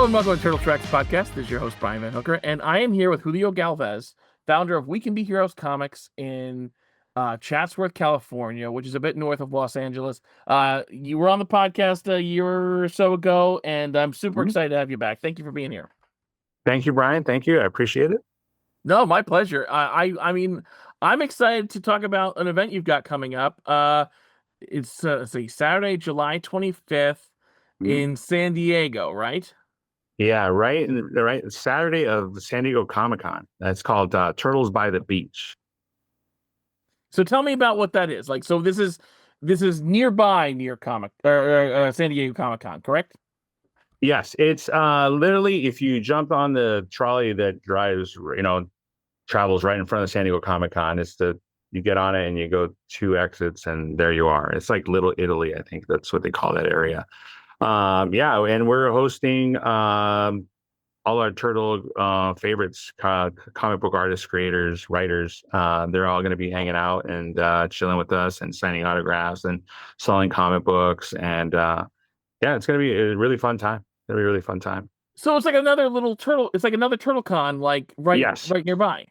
and welcome to Turtle Tracks Podcast. This is your host, Brian VanHooker, and I am here with Julio Galvez, founder of We Can Be Heroes Comics in Chatsworth, California, which is a bit north of Los Angeles. You were on the podcast a year or so ago, and I'm super excited to have you back. Thank you for being here. Thank you, Brian. Thank you. I appreciate it. No, my pleasure. I mean, I'm excited to talk about an event you've got coming up. It's a Saturday, July 25th in San Diego, right? Yeah, right. Right. Saturday of the San Diego Comic-Con. That's called Turtles by the Beach. So tell me about what that is. Like, so this is nearby near San Diego Comic-Con, correct? Yes, it's literally if you jump on the trolley that travels right in front of San Diego Comic-Con, you get on it and you go 2 exits and there you are. It's like Little Italy, I think that's what they call that area. And we're hosting all our turtle favorites, comic book artists, creators, writers. They're all going to be hanging out and chilling with us and signing autographs and selling comic books. And it's going to be a really fun time. It's going to be a really fun time. So it's like another little turtle. It's like another turtle con, like right nearby.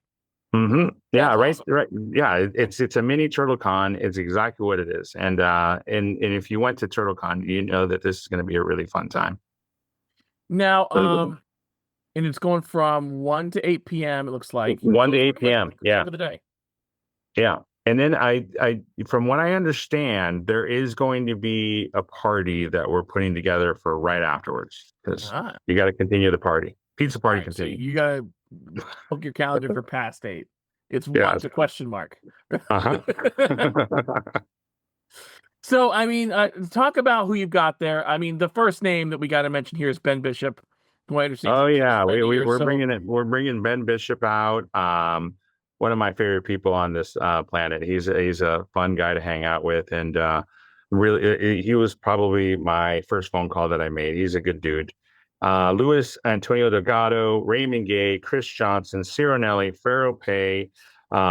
Mm-hmm. Yeah, That's right. Yeah, it's a mini turtle con. It's exactly what it is. And if you went to Turtle Con, you know that this is going to be a really fun time. Now, and it's going from 1 to 8 p.m. It looks like 1 to 8 p.m. For the day. Yeah. And then I from what I understand, there is going to be a party that we're putting together for right afterwards because you got to continue the party. Pizza party continue. So you got to book your calendar for past 8. It's a question mark. So, I mean, talk about who you've got there. I mean, the first name that we got to mention here is Ben Bishop. Oh yeah, we're bringing Ben Bishop out. One of my favorite people on this planet. He's a fun guy to hang out with, and really, he was probably my first phone call that I made. He's a good dude. Antonio Delgado, Raymond Gay, Chris Johnson, Ciro Nieli, Fero Pe,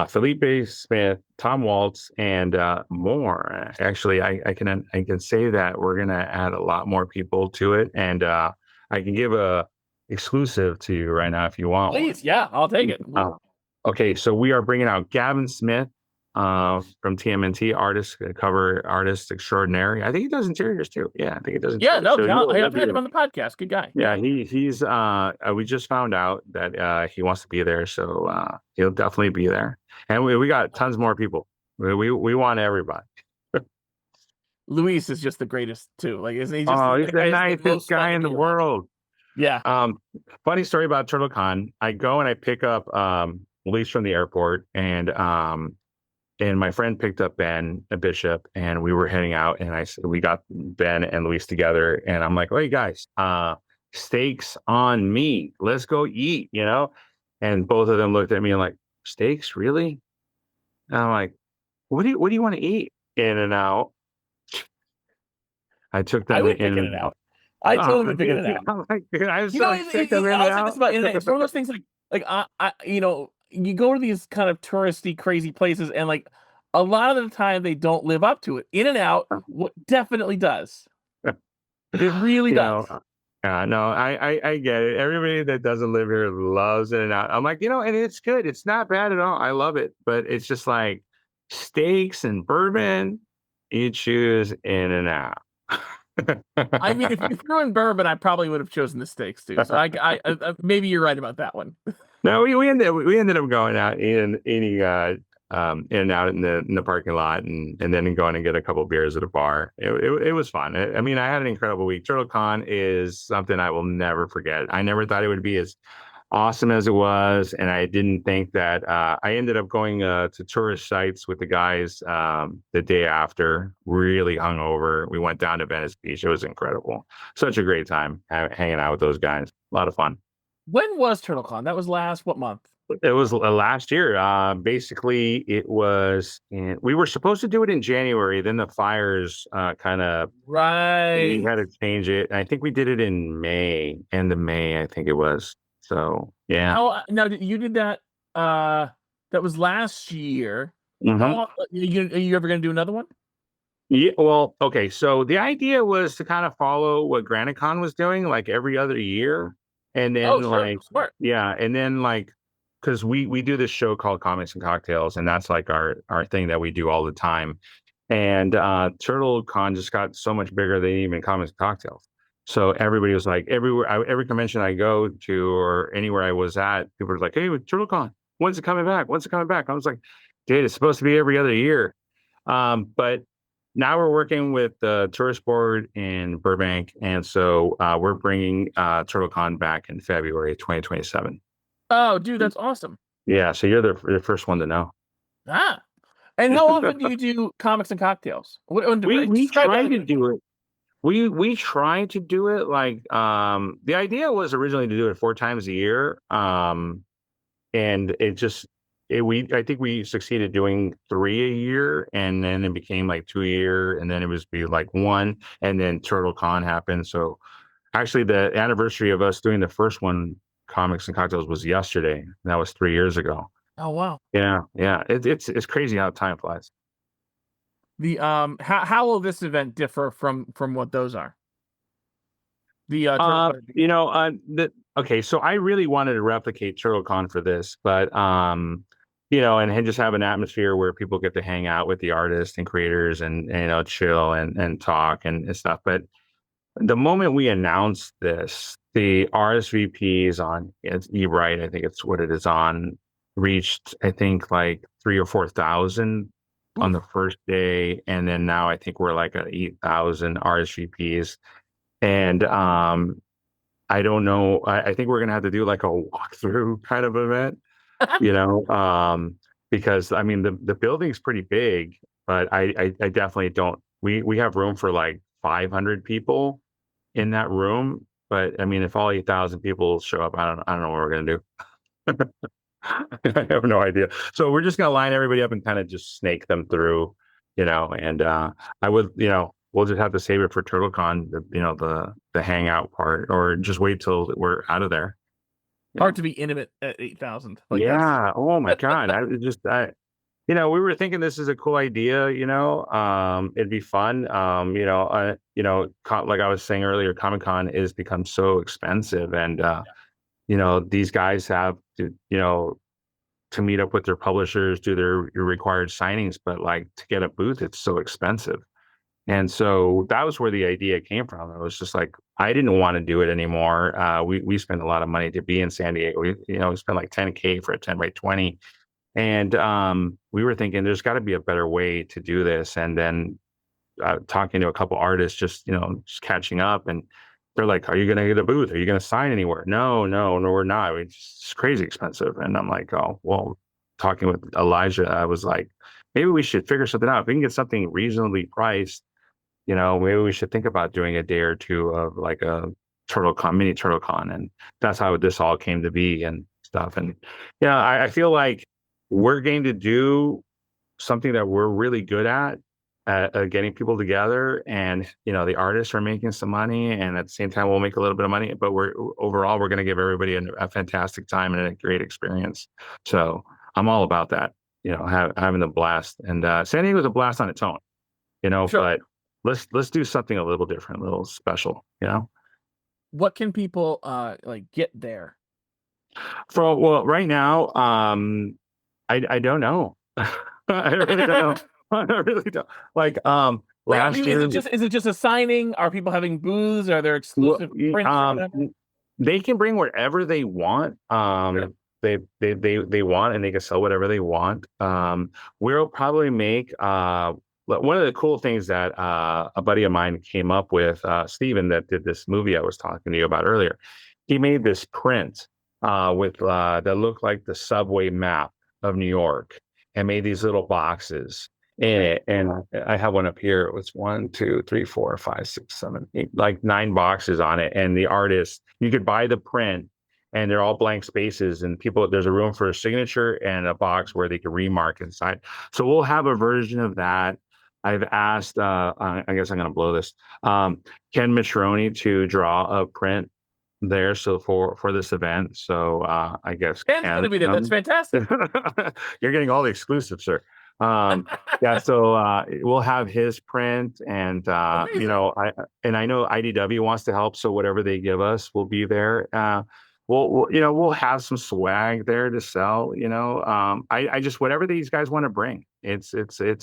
Felipe Smith, Tom Waltz, and more. Actually, I can say that we're gonna add a lot more people to it, and I can give a exclusive to you right now if you want. Please, yeah, I'll take it. Okay, so we are bringing out Gavin Smith from TMNT, cover artist extraordinary. I think he does interiors too. Yeah, I think he does. Yeah, I've had him on the podcast. Good guy. Yeah, he's. We just found out that he wants to be there, so he'll definitely be there. And we got tons more people. We want everybody. Luis is just the greatest too. Like, isn't he? He's the nicest guy in the world. Yeah. Funny story about TurtleCon. I go and I pick up Luis from the airport, and my friend picked up Ben Bishop, and we were heading out, and we got Ben and Luis together, and I'm like, "Hey guys, steaks on me. Let's go eat," And both of them looked at me and like, "Steaks, really?" And I'm like, "What do you want to eat?" In-N-Out. I took them In-N-Out. I totally would figure it out. I was so sick of In-N-Out. It's one of those things like you go to these kind of touristy, crazy places, and like a lot of the time they don't live up to it. In-N-Out definitely does. It really does. No, I get it. Everybody that doesn't live here loves In-N-Out. I'm like, and it's good. It's not bad at all. I love it, but it's just like steaks and bourbon. You choose In-N-Out. I mean, if you threw in bourbon, I probably would have chosen the steaks too. So I maybe you're right about that one. No, we ended up going out eating In-N-Out in the parking lot, and then going and get a couple beers at a bar. It was fun. I mean, I had an incredible week. TurtleCon is something I will never forget. I never thought it would be as awesome as it was, and I didn't think that. I ended up going to tourist sites with the guys the day after, really hungover. We went down to Venice Beach. It was incredible. Such a great time hanging out with those guys. A lot of fun. When was TurtleCon? That was what month? It was last year. Basically, it was. We were supposed to do it in January. Then the fires kind of We had to change it. And I think we did it in May, end of May. I think it was. So yeah. Now you did that. That was last year. Mm-hmm. Are you ever going to do another one? Yeah, well, okay. So the idea was to kind of follow what GraniteCon was doing, like every other year, and Oh, then sure, like, smart. yeah, and then like, because we do this show called Comics and Cocktails, and that's like our thing that we do all the time. And TurtleCon just got so much bigger than even Comics and Cocktails. So everybody was like, every convention I go to or anywhere I was at, people were like, "Hey, with TurtleCon, when's it coming back? When's it coming back?" I was like, "Dude, it's supposed to be every other year." But now we're working with the tourist board in Burbank, and so we're bringing TurtleCon back in February 2027. Oh, dude, that's awesome. Yeah, so you're the first one to know. Ah, and how often do you do comics and cocktails? We Describe tried to that. do it. We tried to do it like the idea was originally to do it 4 times a year. And it just we I think we succeeded doing 3 a year, and then it became like 2 a year, and then it was be like one, and then TurtleCon happened. So actually the anniversary of us doing the first one, Comics and Cocktails, was yesterday. And that was 3 years ago. Oh, wow. Yeah, yeah. It's crazy how time flies. The how will this event differ from what those are? The You know, okay, so I really wanted to replicate TurtleCon for this, but you know, and just have an atmosphere where people get to hang out with the artists and creators and you know, chill and talk and stuff. But the moment we announced this, the RSVPs on it's Ebright, I think it's what it is on, reached I think like 3 or 4 thousand on oof. the first day, and then now I think we're like at 8,000 RSVPs. And I don't know. I think we're gonna have to do like a walkthrough kind of event, you know, because I mean the building's pretty big, but I definitely don't. We have room for like 500 people in that room, but I mean if all 8,000 people show up, I don't know what we're gonna do. I have no idea. So we're just gonna line everybody up and kind of just snake them through, you know. And I would, you know, we'll just have to save it for TurtleCon, you know, the hangout part, or just wait till we're out of there. You Hard know. to be intimate at 8,000. Like that's Yeah. Oh my God. You know, we were thinking this is a cool idea. You know, it'd be fun. Like I was saying earlier, Comic Con is become so expensive, and you know, these guys have to, you know, to meet up with their publishers, do their required signings, but like to get a booth, it's so expensive. And so that was where the idea came from. It was just like I didn't want to do it anymore. We spent a lot of money to be in San Diego. We spent like 10K for a 10 by 20, and we were thinking there's got to be a better way to do this. And then talking to a couple artists, just catching up, and they're like, "Are you going to get a booth? Are you going to sign anywhere?" No, no, no, we're not. It's crazy expensive. And I'm like, "Oh, well." Talking with Elijah, I was like, maybe we should figure something out. If we can get something reasonably priced, maybe we should think about doing a day or two of like a mini TurtleCon, and that's how this all came to be and stuff. And yeah, I feel like we're going to do something that we're really good at getting people together, and the artists are making some money, and at the same time we'll make a little bit of money, but we're going to give everybody a fantastic time and a great experience. So I'm all about that, having a blast. And San Diego's a blast on its own, sure. but let's do something a little different, a little special. What can people like get there? Well, right now, I don't know. I really don't know. I really don't. Like Like, I last mean, year, is it just a signing? Are people having booths? Are there well, exclusive prints or whatever? they can bring whatever they want. Sure. They want, and they can sell whatever they want. We'll probably make one of the cool things that a buddy of mine came up with, Steven, that did this movie I was talking to you about earlier. He made this print with that looked like the subway map of New York, and made these little boxes in Okay. it. And I have one up here. It was 1, 2, 3, 4, 5, 6, 7, 8, like 9 boxes on it. And the artist, you could buy the print, and they're all blank spaces, and there's a room for a signature and a box where they can remark inside. So we'll have a version of that. I've asked, I guess I'm going to blow this, Ken Mitchroney to draw a print there. So for this event. So I guess Ken's gonna be there. That's fantastic. You're getting all the exclusives, sir. Yeah, so we'll have his print, and Amazing. I know IDW wants to help, so whatever they give us will be there. We'll have some swag there to sell. I just whatever these guys want to bring, it's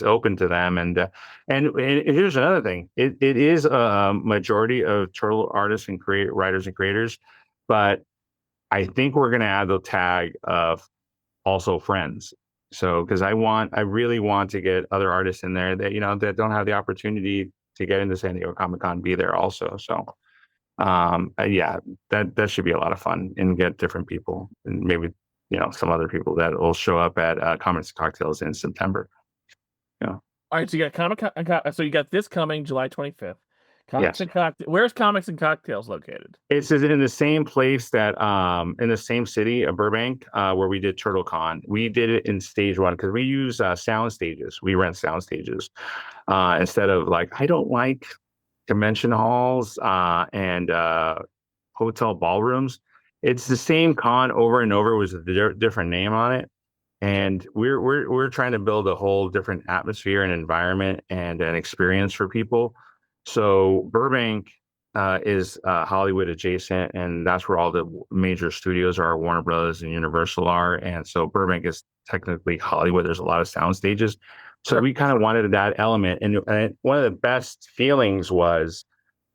open to them. And here's another thing: it is a majority of turtle artists and writers and creators, but I think we're going to add the tag of also friends. So, because I really want to get other artists in there that that don't have the opportunity to get into San Diego Comic Con, be there also. So, yeah, that should be a lot of fun, and get different people, and maybe some other people that will show up at Comics and Cocktails in September. Yeah. All right, so you got so you got this coming July 25th. Yes. Where's Comics and Cocktails located? It's in the same place that in the same city of Burbank, where we did TurtleCon. We did it in stage one because we use sound stages. We rent sound stages instead of I don't like convention halls and hotel ballrooms. It's the same con over and over with a different name on it. And we're trying to build a whole different atmosphere and environment and an experience for people. So Burbank is Hollywood adjacent, and that's where all the major studios are. Warner Brothers and Universal are, and so Burbank is technically Hollywood. There's a lot of sound stages, so we kind of wanted that element. And one of the best feelings was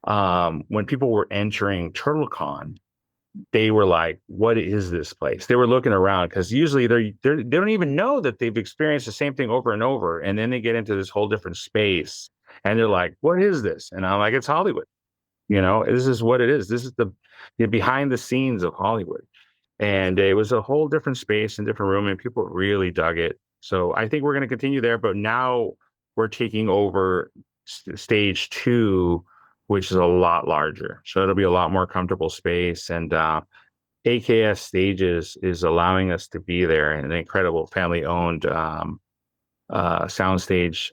when people were entering TurtleCon. They were like, "What is this place?" They were looking around because usually they don't even know that they've experienced the same thing over and over, and then they get into this whole different space, and they're like, "What is this?" And I'm like, "It's Hollywood. This is what it is. This is the behind the scenes of Hollywood." And it was a whole different space and different room, and people really dug it. So I think we're going to continue there, but now we're taking over stage 2, which is a lot larger. So it'll be a lot more comfortable space. And AKS Stages is allowing us to be there, an incredible family-owned sound stages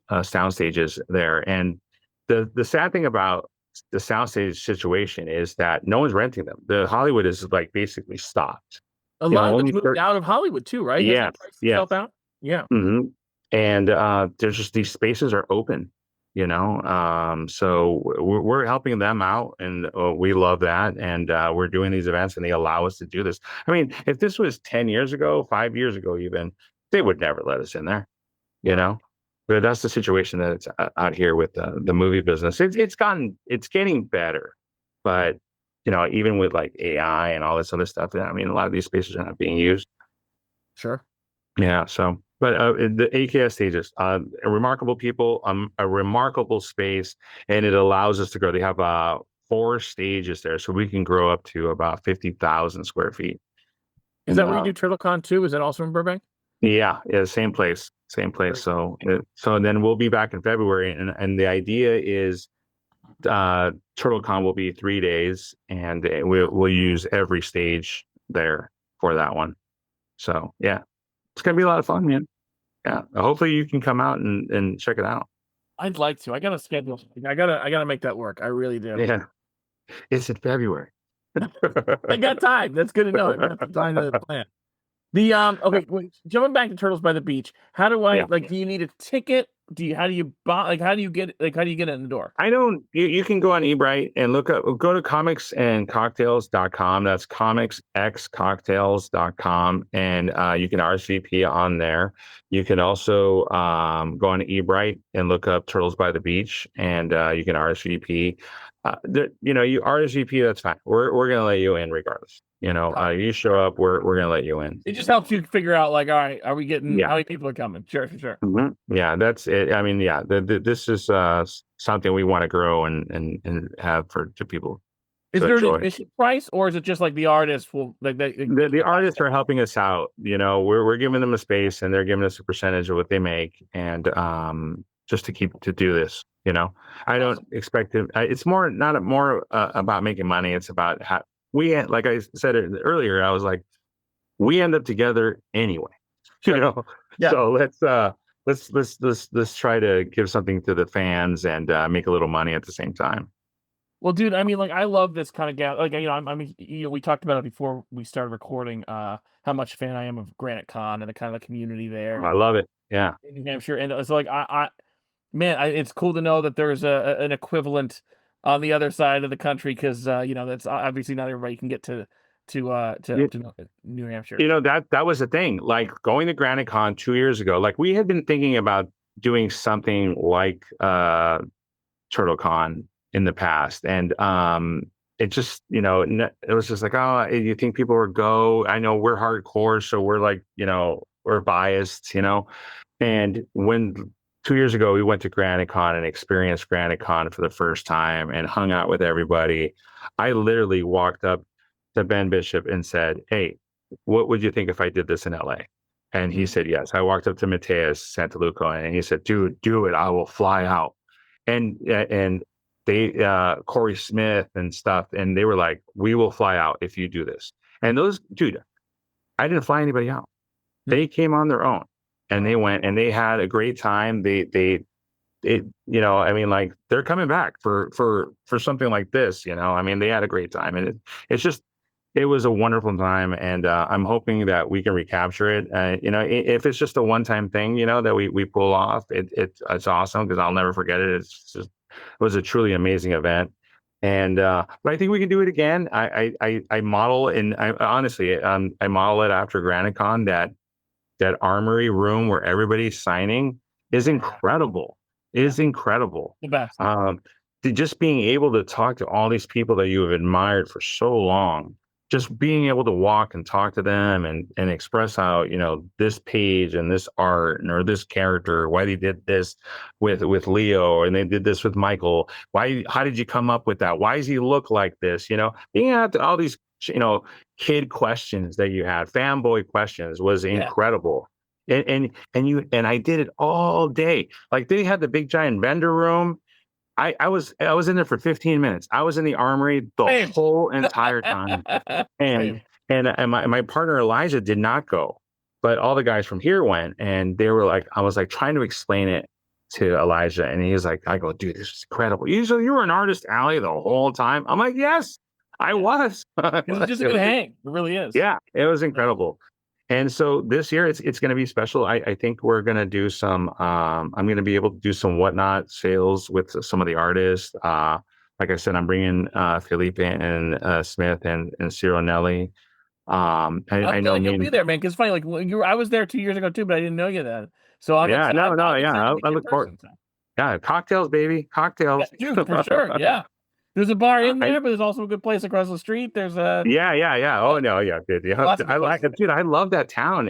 there. And the sad thing about the soundstage situation is that no one's renting them. The Hollywood is basically stopped. A lot of it's moved out of Hollywood too, right? Yeah, yeah. Out? Yeah. Mm-hmm. And there's just these spaces are open, so we're helping them out, and we love that. And we're doing these events, and they allow us to do this. I mean, if this was 10 years ago, 5 years ago, even, they would never let us in there, But that's the situation that it's out here with the movie business. It's getting better, but even with AI and all this other stuff, I mean, a lot of these spaces are not being used. Sure. Yeah. So, but the AKS stages, remarkable people, a remarkable space, and it allows us to grow. They have 4 stages there, so we can grow up to about 50,000 square feet. Is that where you do TurtleCon too? Is that also in Burbank? Yeah, same place. So then we'll be back in February, and the idea is TurtleCon will be 3 days, and we'll use every stage there for that one. So yeah, it's gonna be a lot of fun, man. Yeah, hopefully you can come out and check it out. I'd like to. I gotta schedule. I gotta make that work. I really do. Yeah, it's in February. I got time. That's good to know. I got time to plan. Okay, jumping back to Turtles by the Beach. How do I do you need a ticket? How do you buy how do you get it in the door? I don't you can go on eBrite and go to comicsandcocktails.com. That's comicsxcocktails.com, and you can RSVP on there. You can also go on eBrite and look up Turtles by the Beach, and you can RSVP. You RSVP, that's fine. We're gonna let you in regardless. You show up, we're gonna let you in. It just helps you figure out all right, are we getting how many people are coming? Sure. Mm-hmm. Yeah, that's it. I mean, yeah, this is something we want to grow and have to people. Is there an admission price, or is it just the artists will the artists are helping us out? We're giving them a space, and they're giving us a percentage of what they make, and just to do this. I don't expect it. It's not more about making money. It's about how like I said earlier, I was like, we end up together anyway, Yeah. So let's try to give something to the fans and make a little money at the same time. Well, dude, I mean, like, I love this kind of like, we talked about it before we started recording, how much a fan I am of Granite Con and the kind of the community there I love it. Yeah. in New Hampshire. And it's like, man, it's cool to know that there's an equivalent on the other side of the country, because that's obviously not everybody can get to New Hampshire. That was the thing. Like going to Granite Con 2 years ago, like we had been thinking about doing something like Turtle Con in the past, and it just it was just like, oh, you think people would go? I know we're hardcore, so we're like we're biased, and when 2 years ago we went to Granite Con and experienced Granite Con for the first time and hung out with everybody, I literally walked up to Ben Bishop and said, hey, what would you think if I did this in LA? And he said yes. I walked up to Mateus Santolouco and he said, dude, do it, I will fly out. And they Corey Smith and stuff, and they were like, we will fly out if you do this. And those, dude, I didn't fly anybody out. They came on their own and they went and they had a great time. They I mean, like, they're coming back for something like this, I mean, they had a great time, and it was a wonderful time, and I'm hoping that we can recapture it. If it's just a one-time thing, that we pull off, it's awesome, because I'll never forget it. It was a truly amazing event, and but I think we can do it again. I model, and I model it after Granite Con. That armory room where everybody's signing is incredible. It is incredible. The best. Just being able to talk to all these people that you have admired for so long, just being able to walk and talk to them and express how, this page and this art or this character, why they did this with Leo, and they did this with Michael. How did you come up with that? Why does he look like this? Being out to all these, kid questions that you had, fanboy questions, was incredible. And I did it all day. Like, they had the big giant vendor room. I was in there for 15 minutes. I was in the armory the whole entire time. And my partner Elijah did not go, but all the guys from here went, and they were like, I was like trying to explain it to Elijah, and he was like, I go, dude, this is incredible. So you were an artist alley the whole time? I'm like, yes, I was. It's just a good hang. It really is. Yeah, it was incredible. And so this year it's going to be special. I think we're going to do some, I'm going to be able to do some whatnot sales with some of the artists. Like I said, I'm bringing Felipe and Smith and Ciro Nieli. I know you'll be there, man. Cause it's funny. Like, I was there 2 years ago too, but I didn't know you then. So I look forward. Yeah. Cocktails, baby. Cocktails. Yeah, dude, for sure. Yeah. There's a bar in there, but there's also a good place across the street. There's a yeah. Oh no, yeah, dude. I like it, dude. I love that town.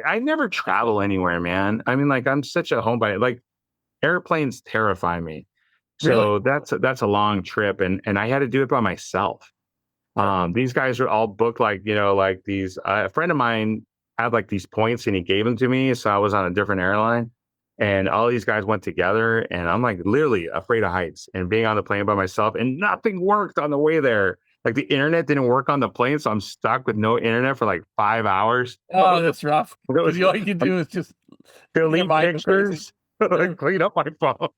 I never travel anywhere, man. I mean, like, I'm such a homebody. Like, airplanes terrify me. So really? that's a long trip, and I had to do it by myself. These guys are all booked, like like these. A friend of mine had like these points, and he gave them to me, so I was on a different airline. And all these guys went together, and I'm like literally afraid of heights and being on the plane by myself, and nothing worked on the way there. Like, the internet didn't work on the plane, so I'm stuck with no internet for like 5 hours. Oh, that's rough. All you can do is just delete pictures, clean up my phone.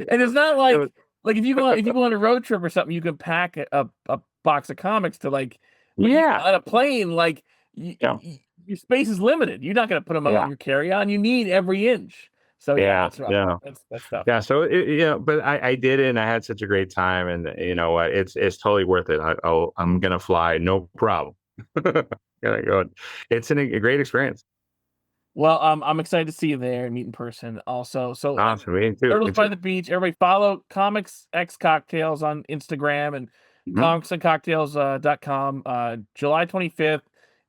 And it's not like if you go on a road trip or something, you can pack a box of comics to, like, on a plane. Like, your space is limited. You're not going to put them on your carry-on. You need every inch. So that's tough. Yeah. So but I did it, and I had such a great time, and you know what? It's totally worth it. I'm gonna fly, no problem. Gonna go. It's a great experience. Well, I'm excited to see you there and meet in person also. So awesome. Me too. Turtles by the Beach. Everybody follow Comics X Cocktails on Instagram and comicsandcocktails.com. July 25th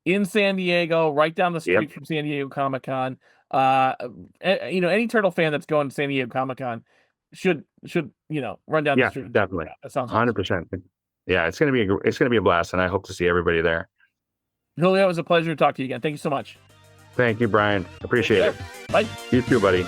in San Diego, right down the street from San Diego Comic-Con. Any Turtle fan that's going to San Diego Comic-Con should run down the street. Yeah, definitely. That sounds 100%. Yeah, it's gonna be a blast, and I hope to see everybody there. Julio, it was a pleasure to talk to you again. Thank you so much. Thank you, Brian. Appreciate it. Bye. You too, buddy.